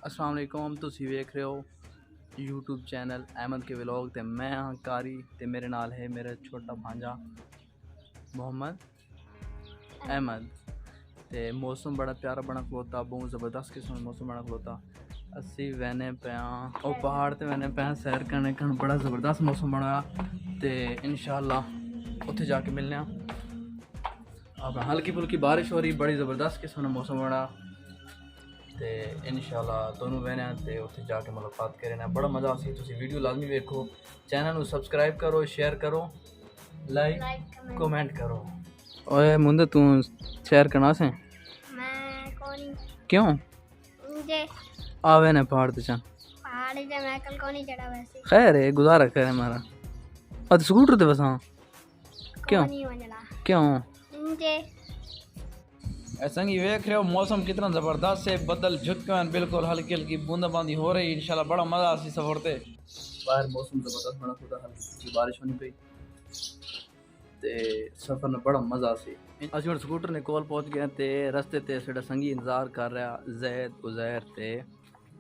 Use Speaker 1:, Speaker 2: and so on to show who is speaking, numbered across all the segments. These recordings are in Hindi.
Speaker 1: अस्सलाम वालेकुम, तुसी वेख रहे हो यूट्यूब चैनल अहमद के व्लॉग ते मैं हाँ कारी ते मेरे नाल है मेरा छोटा भांजा मोहम्मद अहमद। ते मौसम बड़ा प्यारा बना खलोता, बहुत ज़बरदस्त किस्म का मौसम बना खलोता। असी वहने पे और पहाड़ ते वहने पे सैर करने बड़ा ज़बरदस्त मौसम बनाया। ते इंशाअल्लाह उत्थे जाके मिलने। अब हल्की फुल्की बारिश हो रही, बड़ी ज़बरदस्त किस्म का मौसम बना। ते इंशाअल्लाह दोनों बहने ते उत्थे जाके मुलाकात करें। बड़ा मज़ा आसी। तुसी वीडियो लाजमी देखो, चैनल को सब्सक्राइब करो, शेयर करो, लाइक कमेंट करो। ओए मुंदे तू शेयर करना से
Speaker 2: मैं कोनी
Speaker 1: क्यों
Speaker 2: मुझे
Speaker 1: आवे ने पहाड़ ते चल
Speaker 2: पहाड़ पे मैं कल कोनी चढ़ा वैसे
Speaker 1: खैर है गुजारा करे हमारा और स्कूटर ते बसा क्यों
Speaker 2: कोनी वंजला
Speaker 1: क्यों
Speaker 2: मुझे
Speaker 1: ऐसा ही देख रहे हो मौसम कितना ज़बरदस्त है। बदल झुके हैं बिल्कुल, हल्की हल्की बूंदाबांदी हो रही। इंशाल्लाह बड़ा मज़ा आसी सफर ते। बाहर मौसम ज़बरदस्त बना खुदा, हल्की बारिश होनी पई ते सफ़र में बड़ा मज़ा आसी। असीं हुण स्कूटर ने कोल पहुंच गए ते रस्ते ते साडा संगी इंतज़ार कर रहा, जैद उज़ैर ते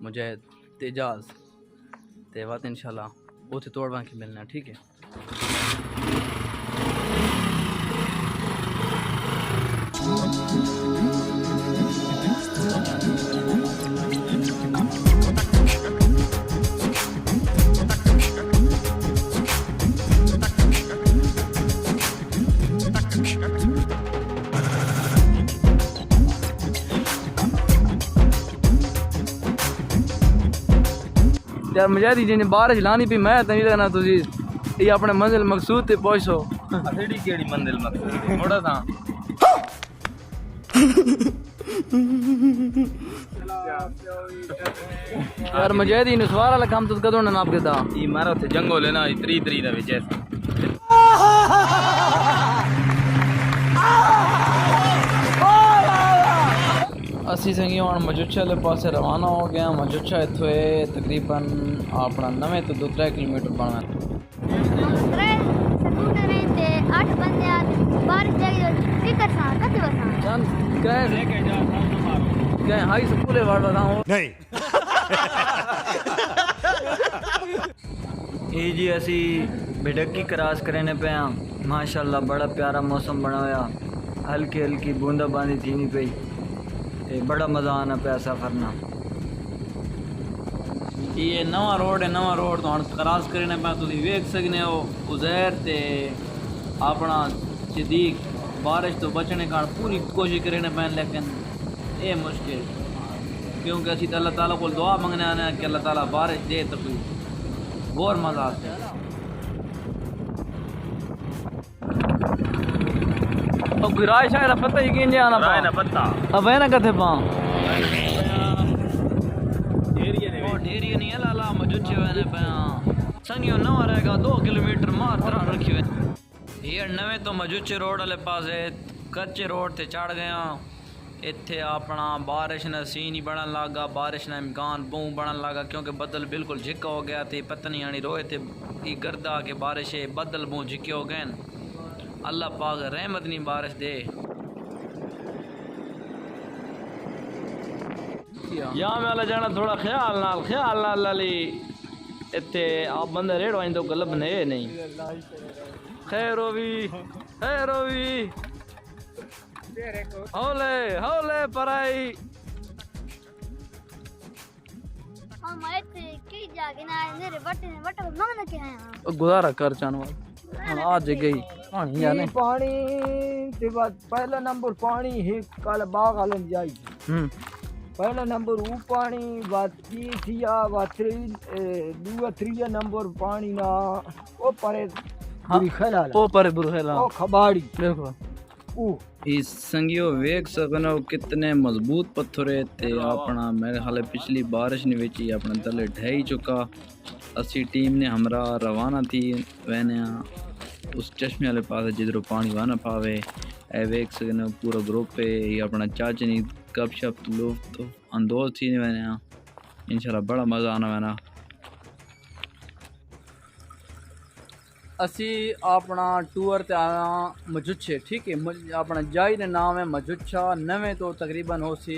Speaker 1: मुजैद ते इजाज़ ते बात इंशाल्लाह उत्थे तोड़वा के मिलना, ठीक है। यार मुजाहिदी जी ने बारिश लानी पी, मैं तो नहीं लगना तुझी ये अपने मंजिल मकसूद ते पहुंचो।
Speaker 3: असेडी केड़ी मंजिल मकसूद मोड़ा था
Speaker 1: यार मुजाहिदी ने सवार वाला काम तुझ कदों नाप के दा
Speaker 3: ई मारा थे जंगो लेना 3 दा विच ऐसा
Speaker 1: असी संगी हम मजुच्छा वाले पासे रवाना हो गया। मजुच्छा इत्थों तकरीबन अपना 9 तो 2-3 किलोमीटर बनना।
Speaker 2: स्कूटर ते 8 बंदे आ बारिश जागी स्पीकर सा कते बसा
Speaker 1: चल गए
Speaker 3: लेके जा मारो
Speaker 1: गए हाई स्कूल वाड़ बताओ
Speaker 4: नहीं
Speaker 5: ये जी असी बिडक्की क्रॉस करने पे हाँ। माशाल्लाह बड़ा प्यारा मौसम बना हुआ, हल्की हल्की बूंदाबांदी थी नहीं पई ते बड़ा मज़ा आना पाया सफ़र ना।
Speaker 1: ये नवा रोड है, नवा रोड तो हम क्रॉस करने पे तुम वेख सकने हो। उज़ैर ते अपना सिद्दीक बारिश तो बचने का पूरी कोशिश करने पे, लेकिन ये मुश्किल क्योंकि असी तो अल्लाह ताला को दुआ मंगने आने कि अल्लाह ताला बारिश दे तो कोई और मज़ा आता है। तो गिराए शायद पता ही किन जाना
Speaker 3: राय ना पत्ता
Speaker 1: अब है ना कथे पा
Speaker 3: एरिया ने
Speaker 1: डेरी नहीं है लाला मजुच्छे वाले पे संगियो नवा रहेगा 2 किलोमीटर मार तरह रखी हुई। ये नवे तो मजुच्छे रोड वाले पास है, कच्चे रोड ते चढ़ गया। इत्थे अपना बारिश ना सीन ही बनन लगा, बारिश ना इम्कान बहु बनन लगा क्योंकि बदल बिल्कुल झिक्का हो गया थे। पता नहीं आनी रोए थे गर्दा के बारिश है, बदल बहु झिक्के हो गए। अल्लाह पाक रहमत नहीं बारिश दे। यहाँ में जाना थोड़ा ख्याल नाल लाली इत्थे आप बंदे रेड़ वाइन तो गलब ने नहीं खैर होवी हौले हौले पराई
Speaker 2: हम आए थे की जाके ना मेरे बटे मांगना के आया
Speaker 1: गुजारा कर जानवर हम आज गई पानी जाने
Speaker 5: पानी ते बाद पहला नंबर पानी है कल बाग आलन जाई पहला नंबर वो पानी बात की थिया बात दूसरा तीसरा नंबर पानी ना ओ परे बुरी खला
Speaker 1: ओ पर बुरहेला
Speaker 5: ओ खबाड़ी
Speaker 1: देखो
Speaker 5: ओ
Speaker 1: इस संगियो वेख सकनो कितने मजबूत पत्थर है ते अपना मेरे हाले पिछली बारिश ने विच ही अपना तले ढह चुका। असी टीम ने हमरा रवाना थी वहने उस चश्मे वाले पास जिधरों पानी वाना पावे। ए वेख सकने पूरा ग्रुप है ये अपना चाचनी गपशप लुफ्त अंदोज थी वहने इंशाल्लाह बड़ा मज़ा आना वहना। असी अपना टूर ते आया मजुच्छे, ठीक है। अपना जाई का नाम है मजुच्छा। नवे तो तकरीबन हो सी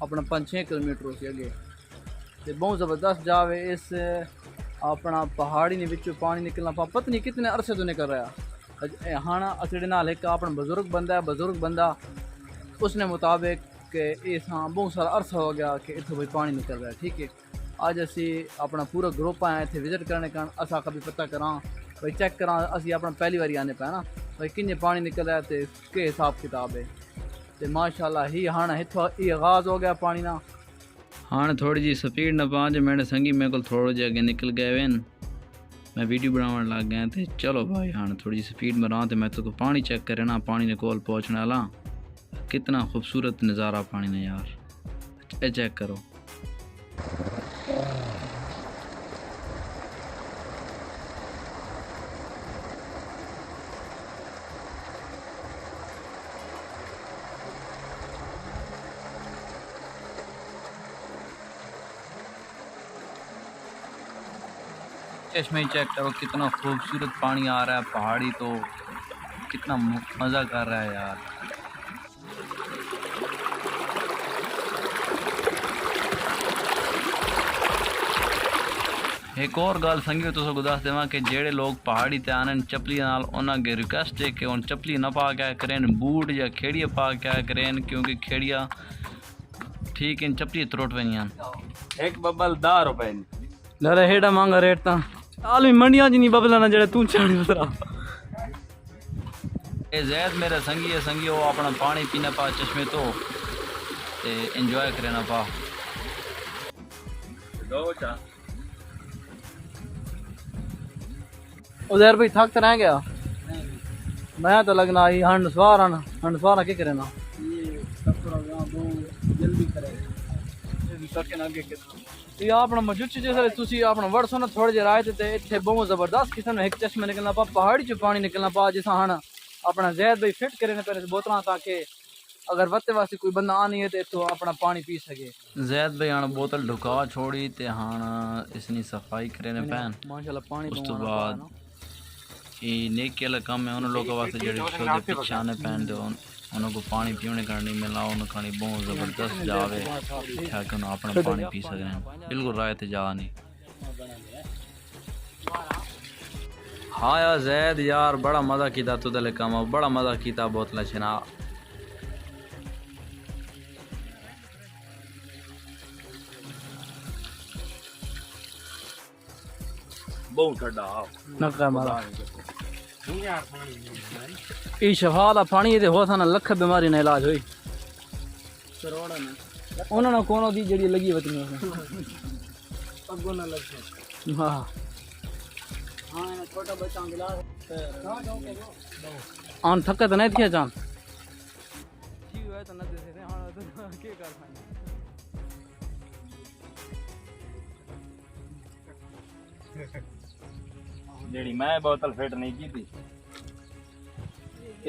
Speaker 1: अपना 5-6 किलोमीटर हो सी अगे ते बहुत ज़बरदस्त जावे। इस अपना पहाड़ी ने विचों पानी निकलना पा पता नहीं कितने अरसे तो निकल रहा। हाँ असड़े नाल एक अपना बुजुर्ग बंदा उसने मुताबिक कि इस हाँ बहुत सारा अरसा हो गया कि इतों भाई पानी निकल रहा है। ठीक है, अज असी अपना पूरा ग्रुप आए इतने विजिट करने का, असा कभी पता करा भाई चेक करा, असी अपना पहली बारी आने पे ना भाई किन्ने पानी निकल रहा है तो के हिसाब किताब है। तो माशाल्लाह ही हाँ इतों ये आगाज़ हो गया पानी ना।
Speaker 4: हाँ थोड़ी जी स्पीड न पाँच मेरे संगी मेरे को थोड़ा जहा अगे निकल गए वे, मैं वीडियो बनाने लग गया। तो चलो भाई हाँ थोड़ी जी स्पीड में रहा तो मैं तो पानी चेक करे ना, पानी ने कोल पहुँचने वाला। कितना खूबसूरत नज़ारा पानी ने यार, ये चेक करो। चश्मे चेक करो कितना खूबसूरत पानी आ रहा है, पहाड़ी तो कितना मज़ा कर रहा है यार। एक और गल संगी तुस दस देव कि जेड़े लोग पहाड़ी ते आने चपली नाल उन्हां अगे रिक्वेस्ट है कि उन चपली ना पा के करें, बूट या खेड़िया पा के करें, क्योंकि खेड़िया ठीक इन चपली त्रोट वनियां।
Speaker 3: एक बबल 10 रुपए
Speaker 1: लरे हेड़ा मांगा रेट ता आलमी मंडियां च नहीं बबला ना जेड़े तू चाड़ी उतरा।
Speaker 4: ए जैद मेरे संगी वो अपना पानी पीना पा चश्मे तो एंजॉय करना पा।
Speaker 3: दो चा
Speaker 1: उधर भाई थक तो रह गया, मैं तो लगना ही हंडसवार क्या करे ना ये अपना मजुच जैसे तुसी अपना वर्ड सुनो थोड़े जे राय ते इत्थे बहुत जबरदस्त किस्म एक चश्मे निकलना पा, पहाड़ी च पानी निकलना पा जिसा हाँ अपना जैद भाई फिट करे पहले बोतल ताकि अगर वत्ते वास्ते कोई बंदा आनी है तो इतो अपना पानी पी सके।
Speaker 4: जैद भाई हाँ बोतल ढुका छोड़ी ते हाँ इसनी सफाई करे ने पैन
Speaker 1: माशाल्लाह पानी
Speaker 4: उस तो बाद ये नेकी वाला काम है। उन लोगों वास्ते जेडे छोटे पिछाने पैन दे उनको पानी पीने का नहीं मिला, उन्होंने बहुत ज़बरदस्त जावे क्या कि उन्हें अपना पानी पी सकते हैं, बिल्कुल राय ते जा नहीं। हाँ यार जैद यार बड़ा मज़ा किया तुदले काम, बड़ा मज़ा किया बोतल छना।
Speaker 3: बहुत ठंडा
Speaker 1: नका मारा ई शफा दा पानी ते हो सा लख बीमारी ने इलाज हुई उन्होंने कोनो दी जड़ी लगी वतनी हाँ हाँ छोटा बच्चा आन थका तो नहीं थी जान ठीक है तो न दे दे हां तो के कर पाएंगे।
Speaker 3: जेड़ी मैं बोतल फिट नहीं की थी,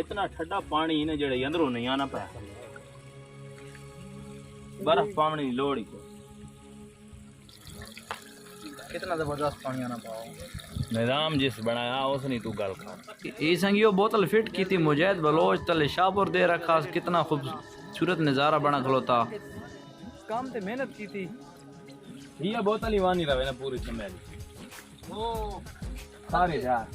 Speaker 3: इतना ठंडा पानी इन्हें जेड़े अंदरों नहीं आना पाया, बर्फ पानी की लोड़ ही को
Speaker 1: कितना जबरदस्त पानी आना पाओ
Speaker 3: निजाम जिस बनाया उस नहीं तू गल कर।
Speaker 4: ये संगियो बोतल फिट की थी मुजैद बलोच तले शाहपुर दे रखा, कितना खूबसूरत नज़ारा बना खलोता।
Speaker 1: काम ते मेहनत की थी,
Speaker 3: ये बोतल ही वानी रहे ना पूरी चमेली
Speaker 1: ओ
Speaker 3: सारे यार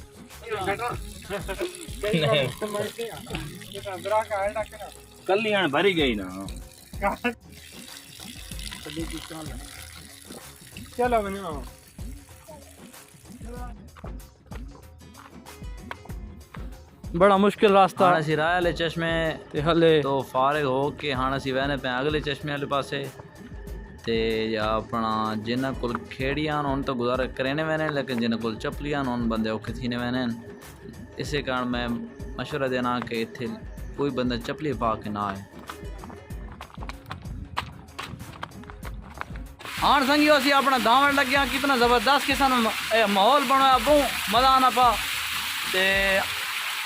Speaker 3: कल्याण भरी गई ना।
Speaker 5: चलो
Speaker 1: बड़ा मुश्किल रास्ता
Speaker 4: हाँ असी राय वाले चश्मे
Speaker 1: ते हले
Speaker 4: तो फारिग हो के हाँ असी वहने पे अगले चश्मे वाले पासे ते या अपना जिन्हें कोल खेड़ियां उन तो गुजारा करेने वहने, लेकिन जिन्हें कोल चपलियां उन बंदे औखे थीने वहने। इसे कारण मैं मशवरा देना कि इत्थे कोई बंदा चपली पा के ना आए।
Speaker 1: हाँ संगियो असी अपना दावण लग्या, कितना जबरदस्त किस्म माहौल बनाया, बहुत मजा आना पा ते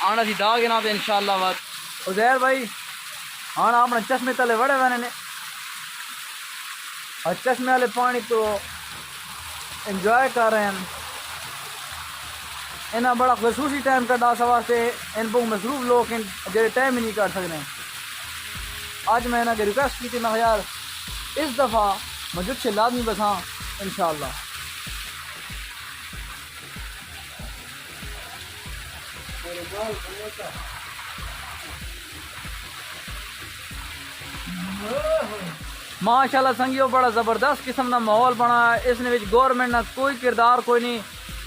Speaker 1: आना सी दाग ना पे इंशाअल्लाह बात। उजैर भाई हाँ अपने चश्मे तले बड़े बने ने और चश्मे वाले पानी तो एंजॉय कर रहे हैं। इन्हें बड़ा खसूसी टाइम कटा वास्ते इन बहुत मसरूफ लोग इन जेडे टाइम ही नहीं कर सकते। आज मैं इन्हें रिक्वेस्ट की थी, मैं यार इस दफ़ा मुझे लाजमी बसा इंशाल्लाह। माशाल्लाह संगियो बड़ा ज़बरदस्त किस्म का माहौल बना है। इसने विच गौरमेंट का कोई किरदार कोई नहीं,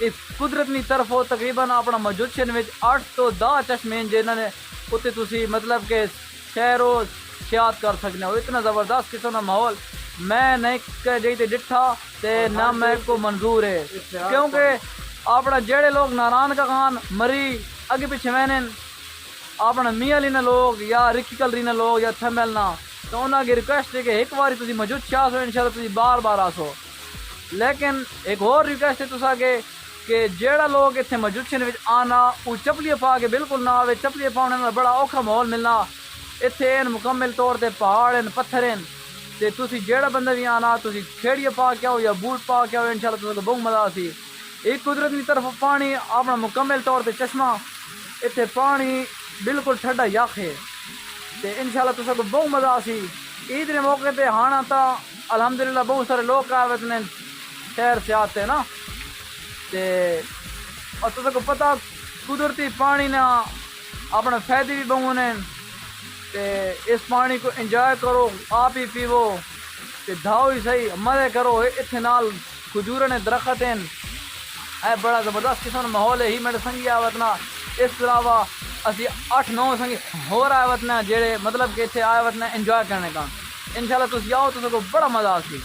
Speaker 1: इस कुदरत की तरफों तकरीबन अपना मजुशन में 8 तो 10 चश्मे जिन्होंने उत्ते तुसी मतलब के शहरों सियात कर सकते हो। इतना ज़बरदस्त किस्म का माहौल मैं नहीं कहीं डिठा ते ना मैं को मंजूर है, क्योंकि अपना जेड़े लोग नारायण का खान मरी अगे पिछे मैंने अपना मियाँ लीना लोग या रिक्की रीना लोग या थमेल ना, तो उन्होंने रिक्वेस्ट है कि एक बार तुम मौजूद छा सो इंशाल्लाह तुम बार बार आसो। लेकिन एक और रिक्वेस्ट है तुसा के कि जेड़ा लोग इतने मौजूद आना वो चपलियाँ पा के बिल्कुल ना आवे। चपलियाँ पाने में बड़ा औखा माहौल मिलना। इतने मुकम्मल तौर पर पहाड़ हैं, पत्थर हैं, तो तुसी जेड़ा बंदा भी आना तुसी खेड़िया पा के आओ या बूट पा के आओ, इंशाल्लाह तुझे बहुत मजा आसी। एक कुदरत की तरफ पानी अपना मुकम्मल तौर पर चश्मा, इतने पानी बिल्कुल ठंडा यख है, तो इंशाल्लाह तुझे बहुत मजा आसी। ईद के मौके पर हाँ तो अल्हम्दुलिल्लाह बहुत सारे लोग आए ने शहर से आते ना, ते और तुझे पता कुदरती पानी ना अपने फायदे भी बहुत ने, ते इस पानी को एंजॉय करो, आप ही पीवो, ते धाओ ही सही, मजे करो। इतने नाल खजूर ने दरख्त हैं, है बड़ा ज़बरदस्त किस्म का माहौल है। ही मेरे संगी आवत ना, इस अलावा असी 8-9 संगी होर आवत ना जेड़े मतलब कि इतने आवत ना एंजॉय करने का। इंशाल्लाह तुम आओ तो बड़ा मजा आसी।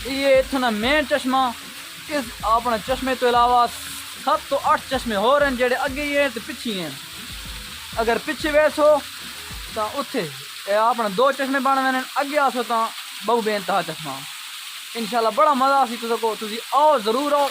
Speaker 1: ये इतना मेन चश्मा, इस अपने चश्मे तो अलावा 7 तो 8 चश्मे हो रहे हैं जेड़े अगे ही हैं तो पिछे हैं। अगर पिछे वैसो तो उत्थे अपने 2 चश्मे बन मैंने अगे आसो तो बहु बेनतहा चश्मा। इंशाल्लाह बड़ा मजा आसी तुझको, तुझी आओ जरूर आओ।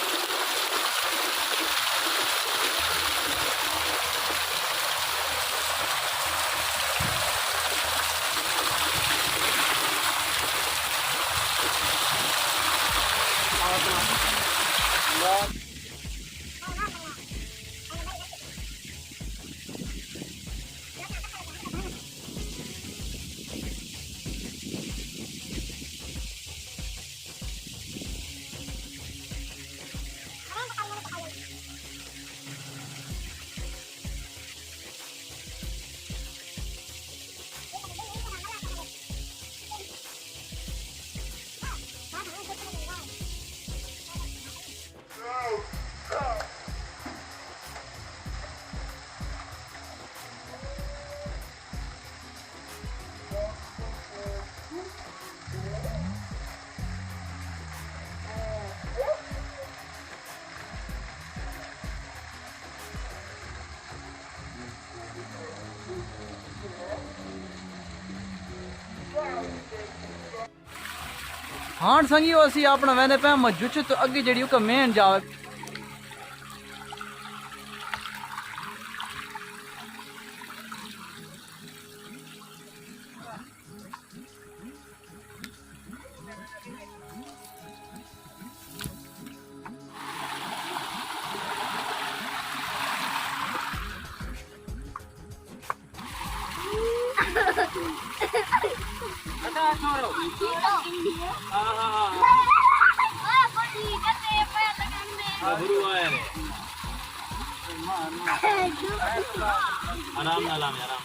Speaker 1: हाँ संगी असी अपना वैसे पे मजुच तो अगे जी मेन जावे
Speaker 3: आराम ना लाम आराम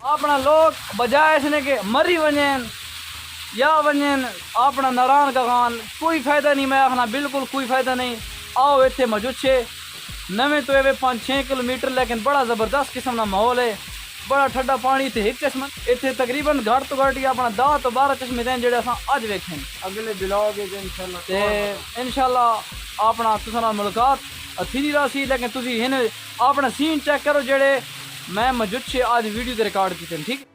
Speaker 1: अपना लोग बजाय इसने के मरी वजन या वजन अपना नारायण का खान कोई फायदा नहीं। मैं आखना बिल्कुल कोई फायदा नहीं। आओ इतने मौजूद छे नवे तो ये 5-6 किलोमीटर, लेकिन बड़ा ज़बरदस्त किस्म का माहौल है, बड़ा ठंडा पानी थे एक चश्मा इतने तकरीबन घट तो घट अपना 10 तो 12 चश्मे थे जो अज वेखे
Speaker 5: अगले ब्लॉग
Speaker 1: इंशाल्लाह अपना तुसां नाल मुलाकात थी रही, लेकिन तुम इन अपना सीन चेक करो जेडे मैं मौजूद से आज वीडियो के रिकॉर्ड किए। ठीक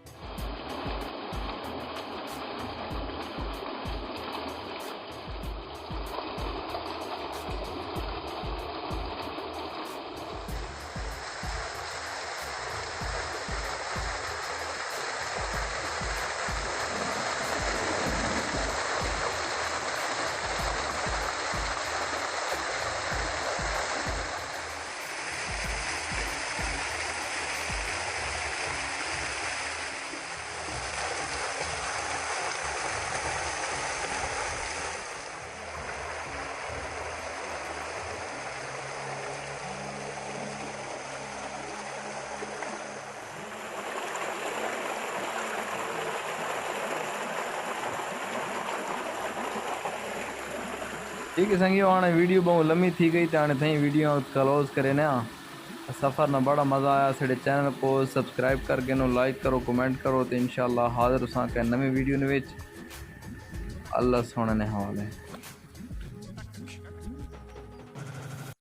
Speaker 4: ठीक है संगियो, हाणे वीडियो बहुत लंबी थी गई तो हाणे थी वीडियो क्लोज करे ना। सफ़र में बड़ा मज़ा आया। साढ़े चैनल को सब्सक्राइब करके नो लाइक करो, कमेंट करो तो इंशाल्लाह हाजिर उसा के नवी वीडियो ने। अल्लाह सोने ने हवाले।